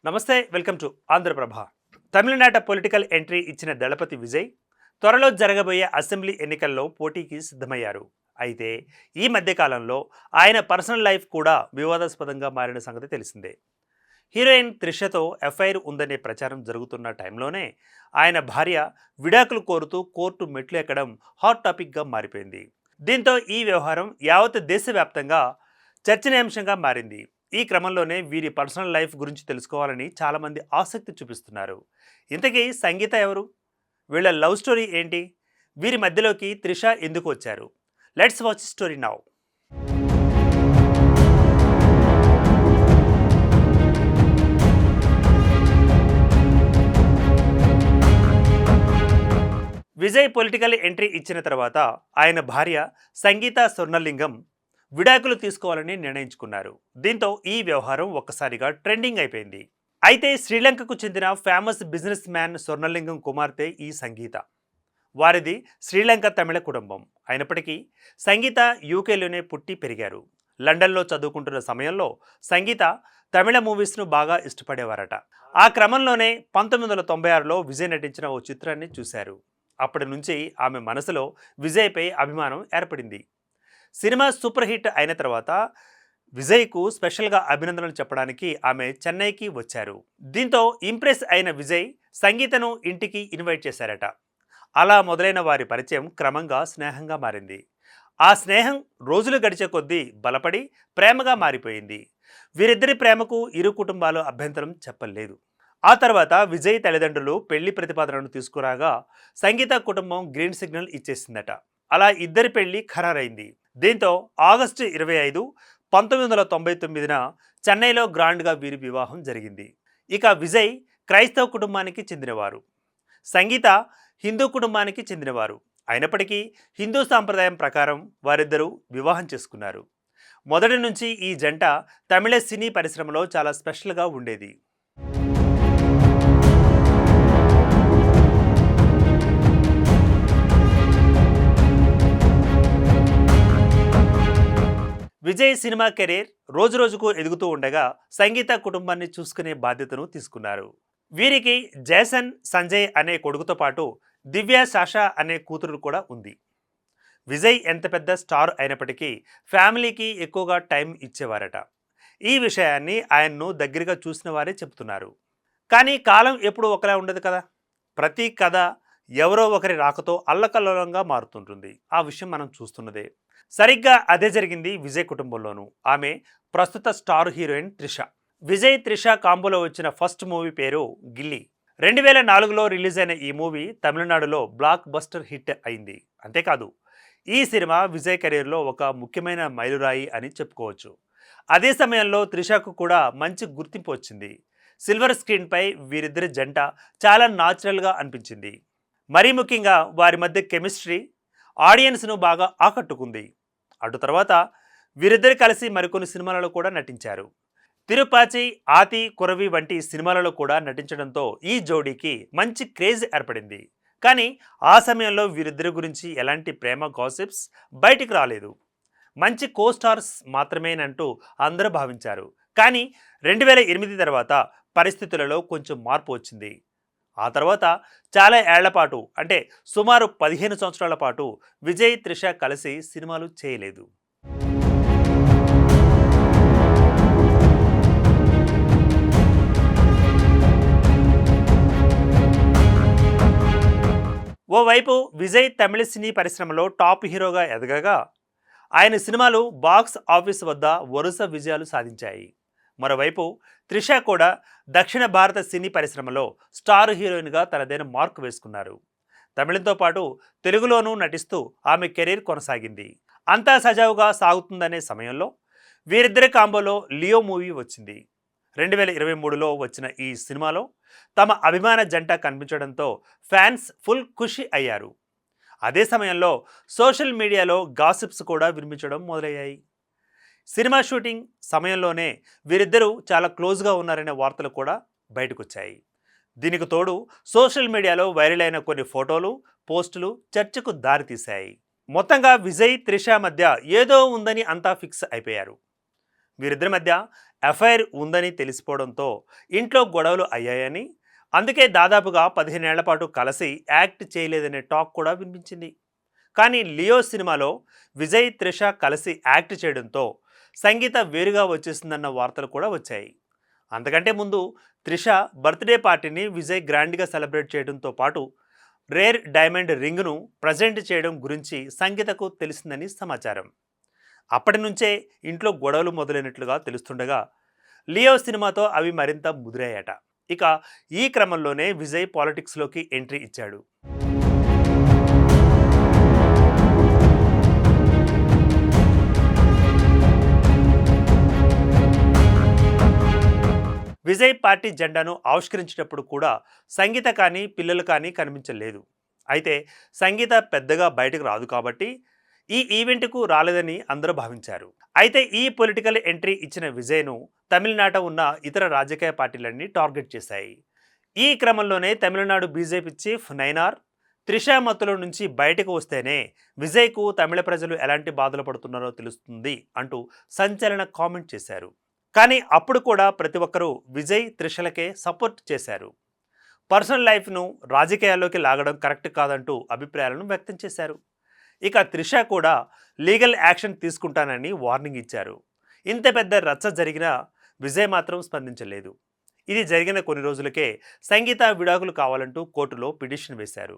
నమస్తే, welcome to Andhraprabha. తమిళనాట political entry ఇచ్చిన దళపతి విజయ్ త్వరలో జరగబోయే అసెంబ్లీ ఎన్నికల్లో పోటీకి సిద్ధమయ్యారు. అయితే ఈ మధ్యకాలంలో ఆయన పర్సనల్ లైఫ్ కూడా వివాదాస్పదంగా మారిన సంగతి తెలిసిందే. హీరోయిన్ త్రిషతో ఎఫ్ఐఆర్ ఉందనే ప్రచారం జరుగుతున్న టైంలోనే ఆయన భార్య విడాకులు కోరుతూ కోర్టు మెట్లు ఎక్కడం హాట్ టాపిక్గా మారిపోయింది. దీంతో ఈ వ్యవహారం యావత్ దేశవ్యాప్తంగా చర్చనీయాంశంగా మారింది. ఈ క్రమంలోనే వీరి పర్సనల్ లైఫ్ గురించి తెలుసుకోవాలని చాలామంది ఆసక్తి చూపిస్తున్నారు. ఇంతకీ సంగీత ఎవరు? వీళ్ళ లవ్ స్టోరీ ఏంటి? వీరి మధ్యలోకి త్రిష ఎందుకు వచ్చారు? Let's watch story now. Vijay political entry ఇచ్చిన తర్వాత ఆయన భార్య సంగీత స్వర్ణలింగం విడాకులు తీసుకోవాలని నిర్ణయించుకున్నారు. దీంతో ఈ వ్యవహారం ఒక్కసారిగా ట్రెండింగ్ అయిపోయింది. అయితే శ్రీలంకకు చెందిన ఫేమస్ బిజినెస్ మ్యాన్ స్వర్ణలింగం కుమార్తె ఈ సంగీత. వారిది శ్రీలంక తమిళ కుటుంబం అయినప్పటికీ సంగీత యూకేలోనే పుట్టి పెరిగారు. లండన్లో చదువుకుంటున్న సమయంలో సంగీత తమిళ మూవీస్ను బాగా ఇష్టపడేవారట. ఆ క్రమంలోనే 1996లో విజయ్ నటించిన ఓ చిత్రాన్ని చూశారు. అప్పటి నుంచి ఆమె మనసులో విజయ్పై అభిమానం ఏర్పడింది. సినిమా సూపర్ హిట్ అయిన తర్వాత విజయ్కు స్పెషల్గా అభినందనలు చెప్పడానికి ఆమె చెన్నైకి వచ్చారు. దీంతో ఇంప్రెస్ అయిన విజయ్ సంగీతను ఇంటికి ఇన్వైట్ చేశారట. అలా మొదలైన వారి పరిచయం క్రమంగా స్నేహంగా మారింది. ఆ స్నేహం రోజులు గడిచే కొద్దీ బలపడి ప్రేమగా మారిపోయింది. వీరిద్దరి ప్రేమకు ఇరు కుటుంబాలు అభ్యంతరం చెప్పలేదు. ఆ తర్వాత విజయ్ తల్లిదండ్రులు పెళ్లి ప్రతిపాదనను తీసుకురాగా సంగీత కుటుంబం గ్రీన్ సిగ్నల్ ఇచ్చేసిందట. అలా ఇద్దరి పెళ్లి ఖరారైంది. దీంతో ఆగస్టు 25, 1999న చెన్నైలో గ్రాండ్గా వీరి వివాహం జరిగింది. ఇక విజయ్ క్రైస్తవ కుటుంబానికి చెందినవారు, సంగీత హిందూ కుటుంబానికి చెందినవారు. అయినప్పటికీ హిందూ సాంప్రదాయం ప్రకారం వారిద్దరూ వివాహం చేసుకున్నారు. మొదటి నుంచి ఈ జంట తమిళ సినీ పరిశ్రమలో చాలా స్పెషల్గా ఉండేది. విజయ్ సినిమా కెరీర్ రోజురోజుకు ఎదుగుతూ ఉండగా సంగీత కుటుంబాన్ని చూసుకునే బాధ్యతను తీసుకున్నారు. వీరికి జేసన్ సంజయ్ అనే కొడుకుతో పాటు దివ్య సాషా అనే కూతురు కూడా ఉంది. విజయ్ ఎంత పెద్ద స్టార్ అయినప్పటికీ ఫ్యామిలీకి ఎక్కువగా టైం ఇచ్చేవారట. ఈ విషయాన్ని ఆయన్ను దగ్గరగా చూసిన వారే చెబుతున్నారు. కానీ కాలం ఎప్పుడు ఒకలా ఉండదు కదా. ప్రతి కథ ఎవరో ఒకరి రాకతో అల్లకల్లోలంగా మారుతుంటుంది. ఆ విషయం మనం చూస్తున్నదే. సరిగ్గా అదే జరిగింది విజయ్ కుటుంబంలోనూ. ఆమె ప్రస్తుత స్టార్ హీరోయిన్ త్రిష. విజయ్ త్రిష కాంబోలో వచ్చిన ఫస్ట్ మూవీ పేరు గిల్లీ. 2004లో రిలీజ్ అయిన ఈ మూవీ తమిళనాడులో బ్లాక్ బస్టర్ హిట్ అయింది. అంతేకాదు ఈ సినిమా విజయ్ కెరీర్లో ఒక ముఖ్యమైన మైలురాయి అని చెప్పుకోవచ్చు. అదే సమయంలో త్రిషకు కూడా మంచి గుర్తింపు వచ్చింది. సిల్వర్ స్క్రీన్పై వీరిద్దరి జంట చాలా న్యాచురల్గా అనిపించింది. మరీ ముఖ్యంగా వారి మధ్య కెమిస్ట్రీ ఆడియన్స్ను బాగా ఆకట్టుకుంది. అటు తర్వాత వీరిద్దరు కలిసి మరికొన్ని సినిమాలలో కూడా నటించారు. తిరుపాచి, ఆతి కురవి వంటి సినిమాలలో కూడా నటించడంతో ఈ జోడీకి మంచి క్రేజ్ ఏర్పడింది. కానీ ఆ సమయంలో వీరిద్దరి గురించి ఎలాంటి ప్రేమ గాసిప్స్ బయటికి రాలేదు. మంచి కో స్టార్స్ మాత్రమేనంటూ అందరూ భావించారు. కానీ 2008 తర్వాత పరిస్థితులలో కొంచెం మార్పు వచ్చింది. ఆ తర్వాత చాలా ఏళ్ల పాటు, అంటే సుమారు 15 సంవత్సరాల పాటు విజయ్ త్రిష కలిసి సినిమాలు చేయలేదు. ఓవైపు విజయ్ తమిళ సినీ పరిశ్రమలో టాప్ హీరోగా ఎదగగా ఆయన సినిమాలు బాక్స్ ఆఫీస్ వద్ద వరుస విజయాలు సాధించాయి. మరోవైపు త్రిష కూడా దక్షిణ భారత సినీ పరిశ్రమలో స్టార్ హీరోయిన్గా తనదైన మార్క్ వేసుకున్నారు. తమిళంతో పాటు తెలుగులోనూ నటిస్తూ ఆమె కెరీర్ కొనసాగింది. అంతా సజావుగా సాగుతుందనే సమయంలో వీరిద్దరి కాంబోలో లియో మూవీ వచ్చింది. 2023లో వచ్చిన ఈ సినిమాలో తమ అభిమాన జంట కనిపించడంతో ఫ్యాన్స్ ఫుల్ ఖుషి అయ్యారు. అదే సమయంలో సోషల్ మీడియాలో గాసిప్స్ కూడా వినిపించడం మొదలయ్యాయి. సినిమా షూటింగ్ సమయంలోనే వీరిద్దరూ చాలా క్లోజ్గా ఉన్నారనే వార్తలు కూడా బయటకొచ్చాయి. దీనికి తోడు సోషల్ మీడియాలో వైరల్ అయిన కొన్ని ఫోటోలు, పోస్టులు చర్చకు దారితీశాయి. మొత్తంగా విజయ్ త్రిష మధ్య ఏదో ఉందని అంతా ఫిక్స్ అయిపోయారు. వీరిద్దరి మధ్య ఎఫ్ఐఆర్ ఉందని తెలిసిపోవడంతో ఇంట్లో గొడవలు అయ్యాయని, అందుకే దాదాపుగా 15 ఏళ్ల పాటు కలిసి యాక్ట్ చేయలేదనే టాక్ కూడా వినిపించింది. కానీ లియో సినిమాలో విజయ్ త్రిష కలిసి యాక్ట్ చేయడంతో సంగీత వేరుగా వచ్చేసిందన్న వార్తలు కూడా వచ్చాయి. అంతకంటే ముందు త్రిష బర్త్డే పార్టీని విజయ్ గ్రాండ్గా సెలబ్రేట్ చేయడంతో పాటు రేర్ డైమండ్ రింగ్ను ప్రజెంట్ చేయడం గురించి సంగీతకు తెలిసిందని సమాచారం. అప్పటి నుంచే ఇంట్లో గొడవలు మొదలైనట్లుగా తెలుస్తుండగా లియో సినిమాతో అవి మరింత ముదిరాయట. ఇక ఈ క్రమంలోనే విజయ్ పాలిటిక్స్లోకి ఎంట్రీ ఇచ్చాడు. విజయ్ పార్టీ జెండాను ఆవిష్కరించేటప్పుడు కూడా సంగీత కానీ పిల్లలు కానీ కనిపించలేదు. అయితే సంగీత పెద్దగా బయటకు రాదు కాబట్టి ఈ ఈవెంట్కు రాలేదని అందరూ భావించారు. అయితే ఈ పొలిటికల్ ఎంట్రీ ఇచ్చిన విజయ్ను తమిళనాట ఉన్న ఇతర రాజకీయ పార్టీలన్నీ టార్గెట్ చేశాయి. ఈ క్రమంలోనే తమిళనాడు బీజేపీ చీఫ్ నైనార్ త్రిష మత్తులో నుంచి బయటకు వస్తేనే విజయ్కు తమిళ ప్రజలు ఎలాంటి బాధలు పడుతున్నారో తెలుస్తుంది అంటూ సంచలన కామెంట్ చేశారు. కానీ అప్పుడు కూడా ప్రతి ఒక్కరూ విజయ్ త్రిషలకే సపోర్ట్ చేశారు. పర్సనల్ లైఫ్ను రాజకీయాల్లోకి లాగడం కరెక్ట్ కాదంటూ అభిప్రాయాలను వ్యక్తం చేశారు. ఇక త్రిష కూడా లీగల్ యాక్షన్ తీసుకుంటానని వార్నింగ్ ఇచ్చారు. ఇంత పెద్ద రచ్చ జరిగినా విజయ్ మాత్రం స్పందించలేదు. ఇది జరిగిన కొన్ని రోజులకే సంగీత విడాకులు కావాలంటూ కోర్టులో పిటిషన్ వేశారు.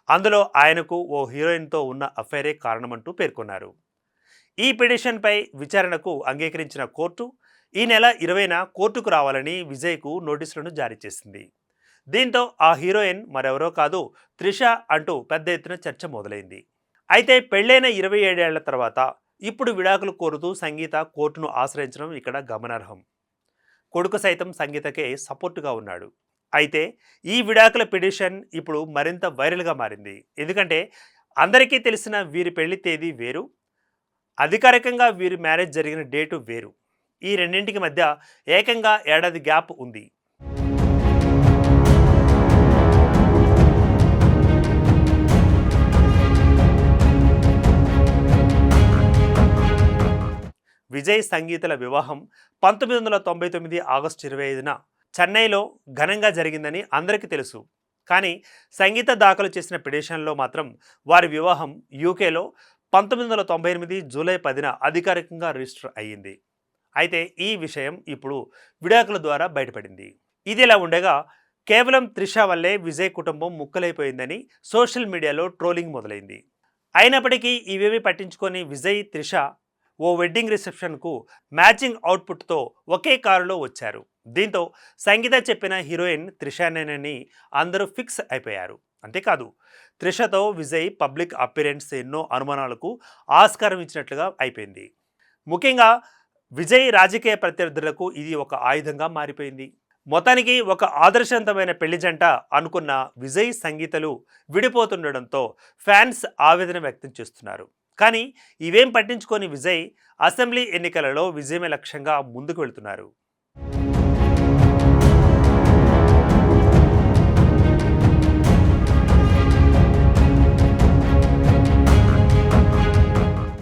అందులో ఆయనకు ఓ హీరోయిన్తో ఉన్న అఫైరే కారణమంటూ పేర్కొన్నారు. ఈ పిటిషన్పై విచారణకు అంగీకరించిన కోర్టు ఈ నెల 20న కోర్టుకు రావాలని విజయ్కు నోటీసులను జారీ చేసింది. దీంతో ఆ హీరోయిన్ మరెవరో కాదు త్రిష అంటూ పెద్ద ఎత్తున చర్చ మొదలైంది. అయితే పెళ్లైన 27 ఏళ్ల తర్వాత ఇప్పుడు విడాకులు కోరుతూ సంగీత కోర్టును ఆశ్రయించడం ఇక్కడ గమనార్హం. కొడుకు సైతం సంగీతకే సపోర్టుగా ఉన్నాడు. అయితే ఈ విడాకుల పిటిషన్ ఇప్పుడు మరింత వైరల్గా మారింది. ఎందుకంటే అందరికీ తెలిసిన వీరి పెళ్లి తేదీ వేరు, అధికారికంగా వీరి మ్యారేజ్ జరిగిన డేటు వేరు. ఈ రెండింటికి మధ్య ఏకంగా ఏడాది గ్యాప్ ఉంది. విజయ్ సంగీతల వివాహం 1999 ఆగస్టు 25న చెన్నైలో ఘనంగా జరిగిందని అందరికీ తెలుసు. కానీ సంగీత దాఖలు చేసిన పిటిషన్లో మాత్రం వారి వివాహం యూకేలో 1998 జూలై 10న అధికారికంగా రిజిస్టర్ అయ్యింది. అయితే ఈ విషయం ఇప్పుడు విడాకుల ద్వారా బయటపడింది. ఇదిలా ఉండగా కేవలం త్రిష వల్లే విజయ్ కుటుంబం ముక్కలైపోయిందని సోషల్ మీడియాలో ట్రోలింగ్ మొదలైంది. అయినప్పటికీ ఇవేవి పట్టించుకొని విజయ్ త్రిష ఓ వెడ్డింగ్ రిసెప్షన్కు మ్యాచింగ్ అవుట్పుట్తో ఒకే కారులో వచ్చారు. దీంతో సంగీత చెప్పిన హీరోయిన్ త్రిషనేనని అందరూ ఫిక్స్ అయిపోయారు. అంతేకాదు త్రిషతో విజయ్ పబ్లిక్ అపిరెన్స్ ఎన్నో అనుమానాలకు ఆస్కారం ఇచ్చినట్లుగా అయిపోయింది. ముఖ్యంగా విజయ్ రాజకీయ ప్రత్యర్థులకు ఇది ఒక ఆయుధంగా మారిపోయింది. మొత్తానికి ఒక ఆదర్శవంతమైన పెళ్లి జంట అనుకున్న విజయ్ సంగీతలు విడిపోతుండడంతో ఫ్యాన్స్ ఆవేదన వ్యక్తం చేస్తున్నారు. కానీ ఇవేం పట్టించుకొని విజయ్ అసెంబ్లీ ఎన్నికలలో విజయమే లక్ష్యంగా ముందుకు వెళ్తున్నారు.